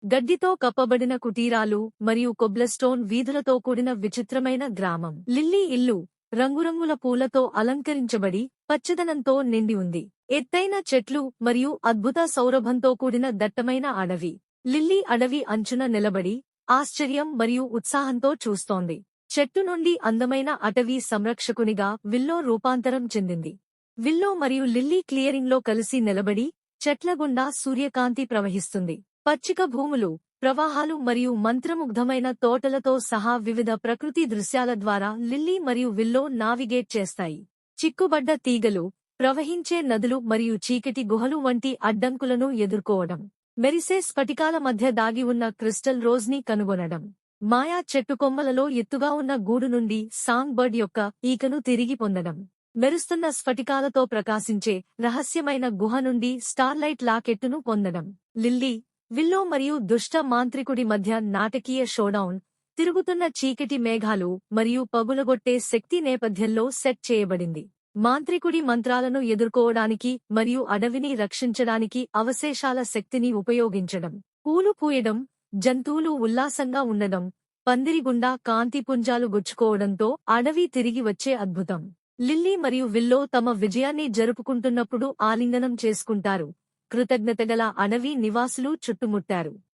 గడ్డితో కప్పబడిన కుటీరాలు మరియు కొబ్లస్టోన్ వీధులతో కూడిన విచిత్రమైన గ్రామం. లిల్లీ ఇల్లు రంగురంగుల పూలతో అలంకరించబడి పచ్చదనంతో నిండి ఉంది. ఎత్తైన చెట్లు మరియు అద్భుత సౌరభంతో కూడిన దట్టమైన అడవి. లిల్లీ అడవి అంచున నిలబడి ఆశ్చర్యం మరియు ఉత్సాహంతో చూస్తోంది. చెట్టు నుండి అందమైన అటవీ సంరక్షకునిగా విల్లో రూపాంతరం చెందింది. విల్లో మరియు లిల్లీ క్లియరింగ్లో కలిసి నిలబడి చెట్ల గుండా సూర్యకాంతి ప్రవహిస్తుంది. పచ్చిక భూములు, ప్రవాహాలు మరియు మంత్రముగ్ధమైన తోటలతో సహా వివిధ ప్రకృతి దృశ్యాల ద్వారా లిల్లీ మరియు విల్లో నావిగేట్ చేస్తాయి. చిక్కుబడ్డ తీగలు, ప్రవహించే నదులు మరియు చీకటి గుహలు వంటి అడ్డంకులను ఎదుర్కోవడం. మెరిసే స్ఫటికాల మధ్య దాగి ఉన్న క్రిస్టల్ రోజ్ని కనుగొనడం. మాయా చెట్టు కొమ్మలలో ఎత్తుగా ఉన్న గూడు నుండి సాంగ్ బర్డ్ యొక్క ఈకను తిరిగి పొందడం. మెరుస్తున్న స్ఫటికాలతో ప్రకాశించే రహస్యమైన గుహ నుండి స్టార్లైట్ లాకెట్టును పొందడం. లిల్లీ, విల్లో మరియు దుష్ట మాంత్రికుడి మధ్య నాటకీయ షోడౌన్. తిరుగుతున్న చీకటి మేఘాలు మరియు పగులగొట్టే శక్తి నేపథ్యంలో సెట్ చేయబడింది. మాంత్రికుడి మంత్రాలను ఎదుర్కోవడానికి మరియు అడవిని రక్షించడానికి అవశేషాల శక్తిని ఉపయోగించడం. పూలు పూయడం, జంతువులు ఉల్లాసంగా ఉండడం, పందిరిగుండా కాంతిపుంజాలు గుచ్చుకోవడంతో అడవి తిరిగి వచ్చే అద్భుతం. లిల్లీ మరియు విల్లో తమ విజయాన్ని జరుపుకుంటున్నప్పుడు ఆలింగనం చేసుకుంటారు. కృతజ్ఞతగల అడవి నివాసులు చుట్టుముట్టారు.